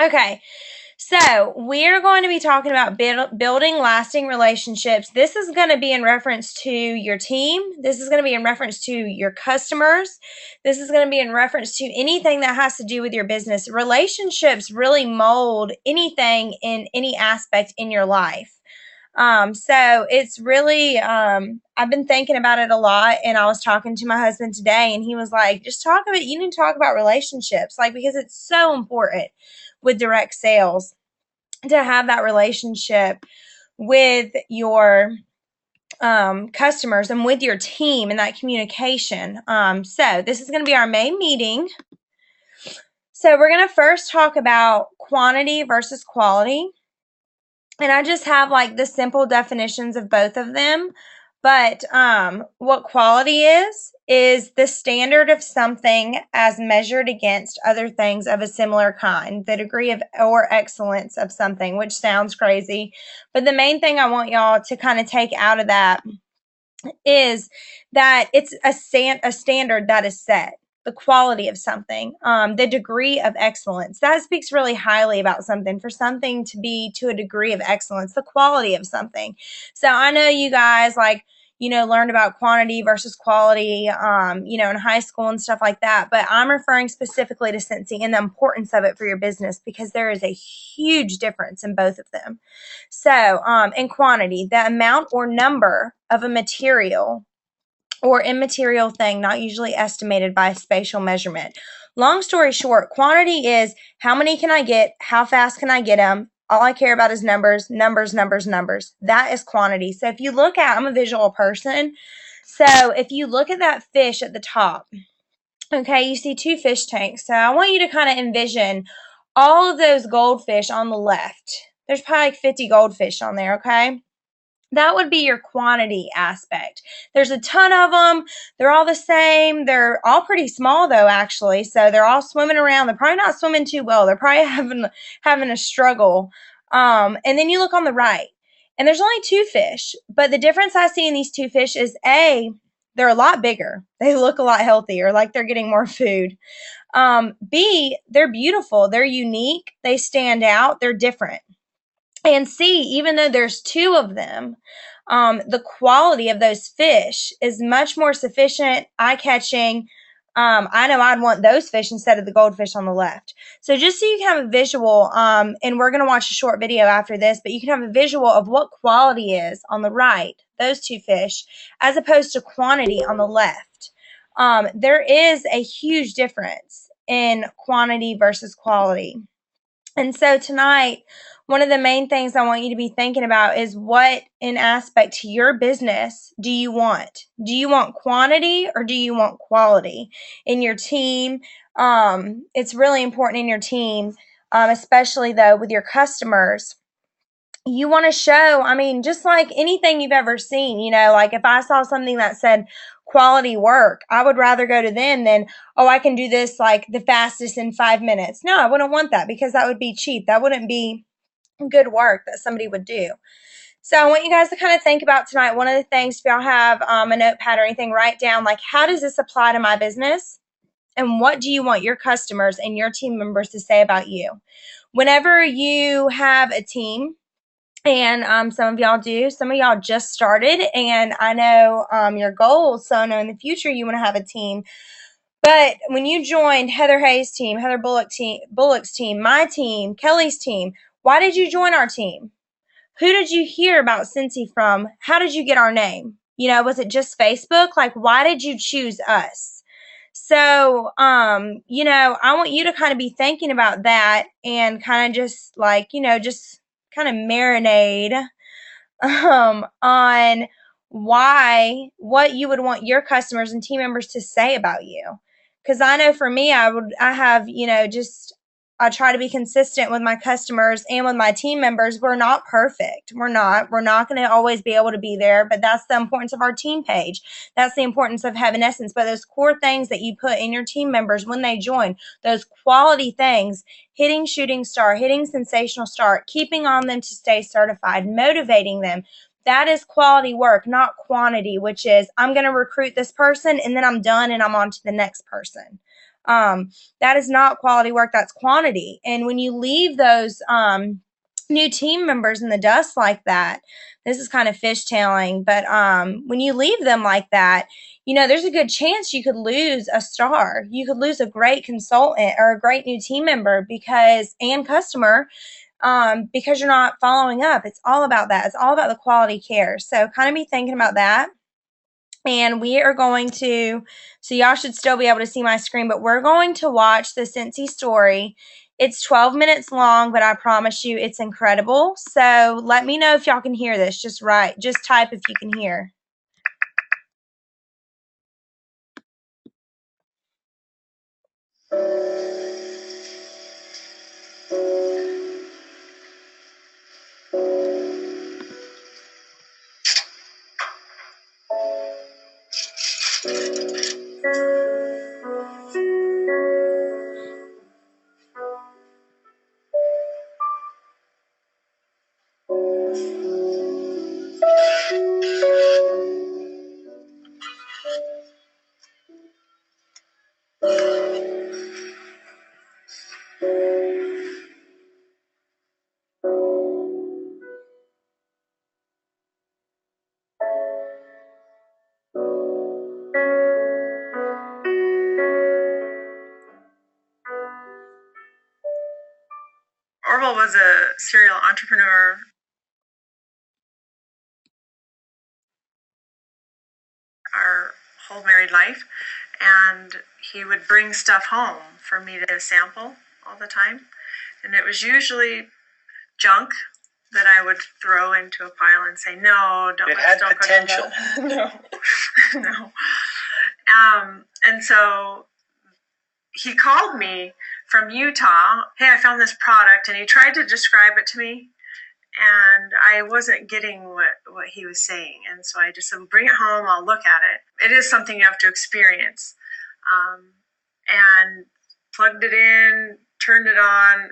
Okay, so we're going to be talking about building lasting relationships. This is going to be in reference to your team. This is going to be in reference to your customers. This is going to be in reference to anything that has to do with your business. Relationships really mold anything in any aspect in your life. So it's really, I've been thinking about it a lot, and I was talking to my husband today, and he was like, just talk about, you need to talk about relationships, like, because it's so important with direct sales to have that relationship with your customers and with your team and that communication. So this is going to be our main meeting. So we're going to first talk about quantity versus quality. And I just have like the simple definitions of both of them. But what quality is the standard of something as measured against other things of a similar kind, the degree of or excellence of something, which sounds crazy. But the main thing I want y'all to kind of take out of that is that it's a standard that is set, the quality of something, the degree of excellence. That speaks really highly about something, for something to be to a degree of excellence, the quality of something. So I know you guys learned about quantity versus quality, in high school and stuff like that. But I'm referring specifically to Cincy and the importance of it for your business, because there is a huge difference in both of them. So, in quantity, the amount or number of a material or immaterial thing not usually estimated by spatial measurement. Long story short, quantity is how many can I get? How fast can I get them? All I care about is numbers, numbers, numbers, numbers. That is quantity. So if you look at, I'm a visual person. So if you look at that fish at the top, okay, you see two fish tanks. So I want you to kind of envision all of those goldfish on the left. There's probably like 50 goldfish on there, okay? That would be your quantity aspect. There's a ton of them. They're all the same. They're all pretty small though, actually. So they're all swimming around. They're probably not swimming too well. They're probably having a struggle. And then you look on the right, and there's only two fish. But the difference I see in these two fish is they're a lot bigger. They look a lot healthier, like they're getting more food. B, they're beautiful. They're unique. They stand out. They're different. And C, even though there's two of them, the quality of those fish is much more sufficient, eye-catching. I know I'd want those fish instead of the goldfish on the left. So just so you can have a visual, and we're going to watch a short video after this, but you can have a visual of what quality is on the right, those two fish, as opposed to quantity on the left. There is a huge difference in quantity versus quality. And so tonight, one of the main things I want you to be thinking about is, what in aspect to your business do you want? Do you want quantity or do you want quality in your team? It's really important in your team, especially though with your customers. You want to show, just like anything you've ever seen, like if I saw something that said quality work, I would rather go to them than, oh, I can do this like the fastest in 5 minutes. No, I wouldn't want that, because that would be cheap. That wouldn't be good work that somebody would do. So I want you guys to kind of think about tonight. One of the things, if y'all have a notepad or anything, write down, like, how does this apply to my business? And what do you want your customers and your team members to say about you? Whenever you have a team, and some of y'all do, some of y'all just started, and I know your goals, so I know in the future you want to have a team. But when you joined Heather Hayes' team, Heather Bullock's team, my team, Kelly's team, why did you join our team? Who did you hear about Cincy from? How did you get our name? Was it just Facebook? Like, why did you choose us? So, I want you to kind of be thinking about that, and kind of just like, just kind of marinate on what you would want your customers and team members to say about you. Because I know for me, I try to be consistent with my customers and with my team members. We're not perfect. We're not going to always be able to be there, but that's the importance of our team page. That's the importance of having essence. But those core things that you put in your team members when they join, those quality things, hitting shooting star, hitting sensational start, keeping on them to stay certified, motivating them. That is quality work, not quantity, which is, I'm going to recruit this person and then I'm done and I'm on to the next person. That is not quality work, that's quantity. And when you leave those new team members in the dust like that, this is kind of fishtailing, but when you leave them like that, there's a good chance you could lose a star. You could lose a great consultant or a great new team member and customer, because you're not following up. It's all about that. It's all about the quality care. So kind of be thinking about that. And we are going to, so y'all should still be able to see my screen, but we're going to watch the Cincy story. It's 12 minutes long, but I promise you it's incredible. So let me know if y'all can hear this. Just type if you can hear. Orville was a serial entrepreneur. Our whole married life, and he would bring stuff home for me to sample all the time, and it was usually junk that I would throw into a pile and say, no, don't. It had potential. No, no. And so he called me from Utah. Hey, I found this product, and he tried to describe it to me, and I wasn't getting what he was saying. And so I just said, bring it home, I'll look at it. It is something you have to experience. And plugged it in, turned it on.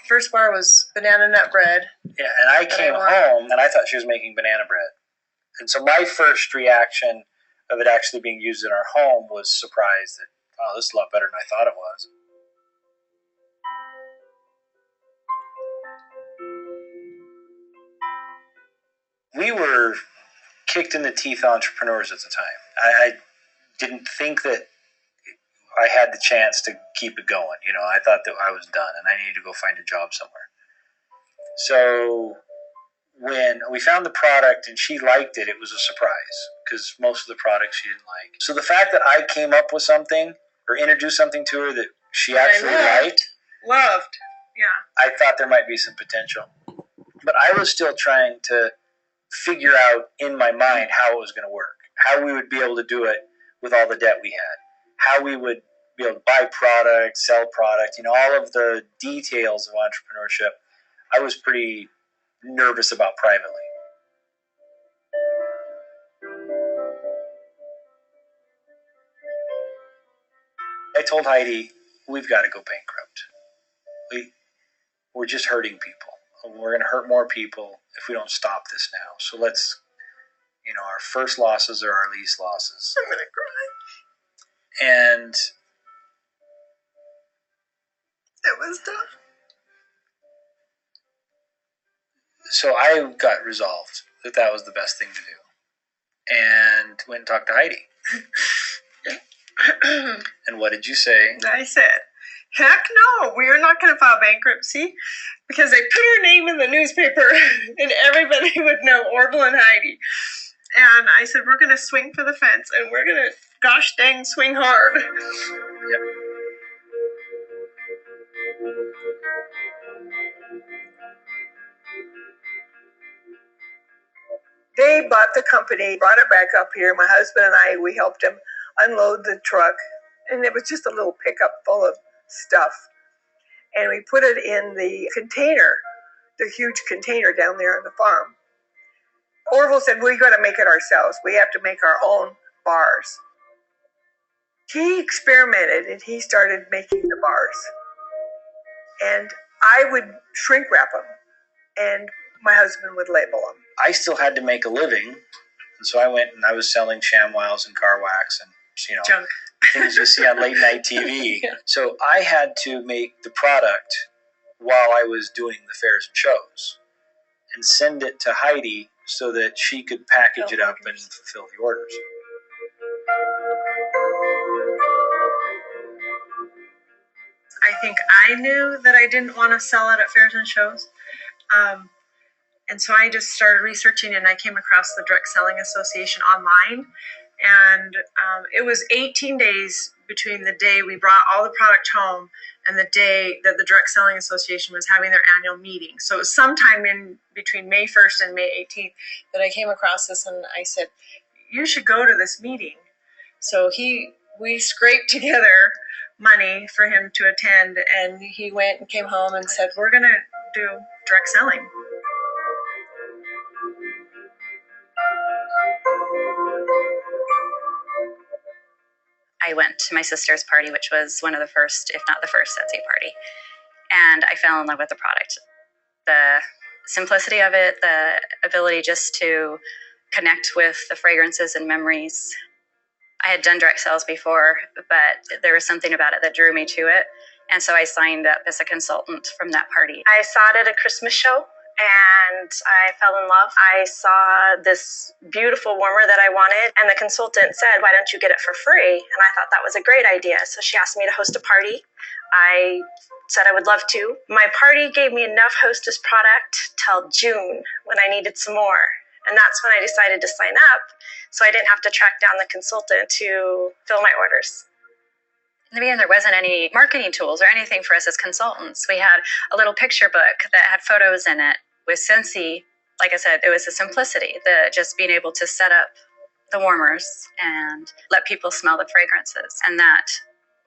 First bar was banana nut bread. Yeah, and I came home, and I thought she was making banana bread. And so my first reaction of it actually being used in our home was surprise that, oh, this is a lot better than I thought it was. We were kicked in the teeth entrepreneurs at the time. I didn't think that I had the chance to keep it going. I thought that I was done and I needed to go find a job somewhere. So when we found the product and she liked it, it was a surprise because most of the products she didn't like. So the fact that I came up with something or introduced something to her that she actually loved, yeah, I thought there might be some potential. But I was still trying to figure out in my mind how it was going to work, how we would be able to do it with all the debt we had, how we would be able to buy product, sell product, all of the details of entrepreneurship. I was pretty nervous about privately. I told Heidi, we've got to go bankrupt. We're just hurting people. We're going to hurt more people if we don't stop this now. So let's, our first losses are our least losses. I'm going to cry. And it was tough. So I got resolved that was the best thing to do. And went and talked to Heidi. And what did you say? I said, heck no, we're not going to file bankruptcy because they put her name in the newspaper and everybody would know Orville and Heidi. And I said, we're going to swing for the fence and we're going to, gosh dang, swing hard. Yep. They bought the company, brought it back up here. My husband and I, we helped him unload the truck. And it was just a little pickup full of stuff. And we put it in the container, the huge container down there on the farm. Orville said, we got to make it ourselves. We have to make our own bars. He experimented and he started making the bars. And I would shrink wrap them and my husband would label them. I still had to make a living. And so I went and I was selling ShamWows and car wax. And Junk. Things you see on late night TV. Yeah. So I had to make the product while I was doing the fairs and shows and send it to Heidi so that she could package it up and fulfill the orders. I think I knew that I didn't want to sell it at fairs and shows. And so I just started researching, and I came across the Direct Selling Association online. And it was 18 days between the day we brought all the product home and the day that the Direct Selling Association was having their annual meeting. So it was sometime in between May 1st and May 18th that I came across this, and I said, you should go to this meeting. So we scraped together money for him to attend, and he went and came home and said, we're going to do direct selling. I went to my sister's party, which was one of the first, if not the first, Etsy party. And I fell in love with the product. The simplicity of it, the ability just to connect with the fragrances and memories. I had done direct sales before, but there was something about it that drew me to it. And so I signed up as a consultant from that party. I saw it at a Christmas show, and I fell in love. I saw this beautiful warmer that I wanted, and the consultant said, why don't you get it for free? And I thought that was a great idea. So she asked me to host a party. I said I would love to. My party gave me enough Hostess product till June when I needed some more. And that's when I decided to sign up, so I didn't have to track down the consultant to fill my orders. In the beginning, there wasn't any marketing tools or anything for us as consultants. We had a little picture book that had photos in it. With Scentsy, like I said, it was the simplicity, the just being able to set up the warmers and let people smell the fragrances. And that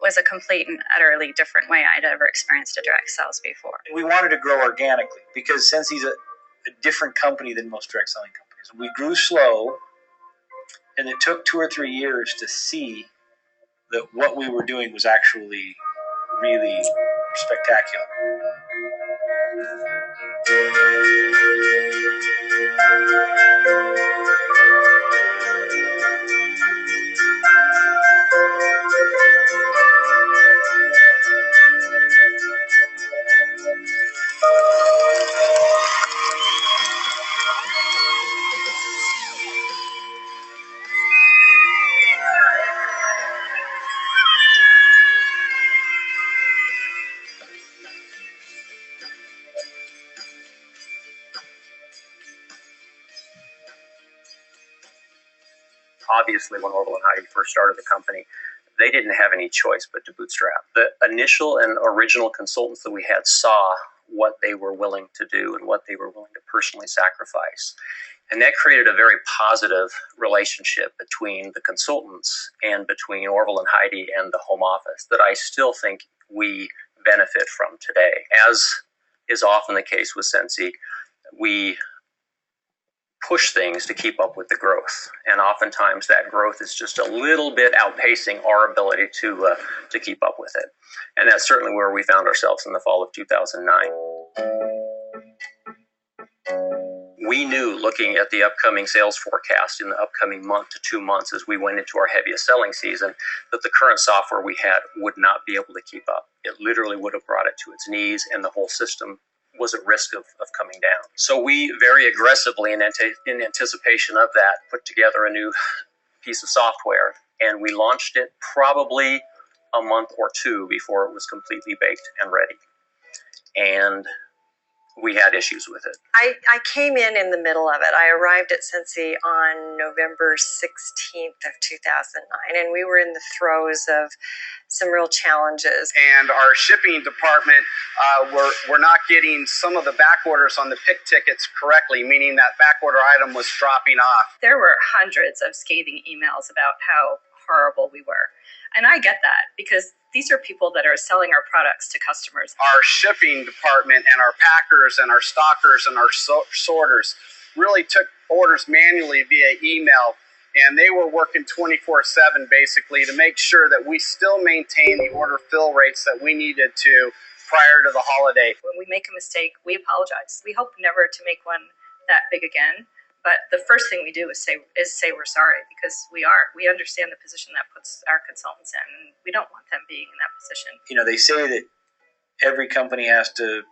was a complete and utterly different way I'd ever experienced a direct sales before. We wanted to grow organically because Scentsy's a different company than most direct selling companies. We grew slow, and it took 2 or 3 years to see that what we were doing was actually really spectacular. Obviously, when Orville and Heidi first started the company, they didn't have any choice but to bootstrap. The initial and original consultants that we had saw what they were willing to do and what they were willing to personally sacrifice. And that created a very positive relationship between the consultants and between Orville and Heidi and the home office that I still think we benefit from today. As is often the case with Scentsy, we push things to keep up with the growth. And oftentimes that growth is just a little bit outpacing our ability to keep up with it. And that's certainly where we found ourselves in the fall of 2009. We knew, looking at the upcoming sales forecast in the upcoming month to 2 months as we went into our heaviest selling season, that the current software we had would not be able to keep up. It literally would have brought it to its knees, and the whole system was at risk of coming down. So we very aggressively, in anticipation of that, put together a new piece of software, and we launched it probably a month or two before it was completely baked and ready. And we had issues with it. I came in the middle of it. I arrived at Scentsy on November 16th of 2009, and we were in the throes of some real challenges. And our shipping department, we're not getting some of the back orders on the pick tickets correctly, meaning that back order item was dropping off. There were hundreds of scathing emails about how horrible we were. And I get that, because these are people that are selling our products to customers. Our shipping department and our packers and our stockers and our sorters really took orders manually via email, and they were working 24/7 basically to make sure that we still maintain the order fill rates that we needed to prior to the holiday. When we make a mistake, we apologize. We hope never to make one that big again, But the first thing we do is say we're sorry, because we understand the position that puts our consultants in, and we don't want them being in that position. They say that every company has to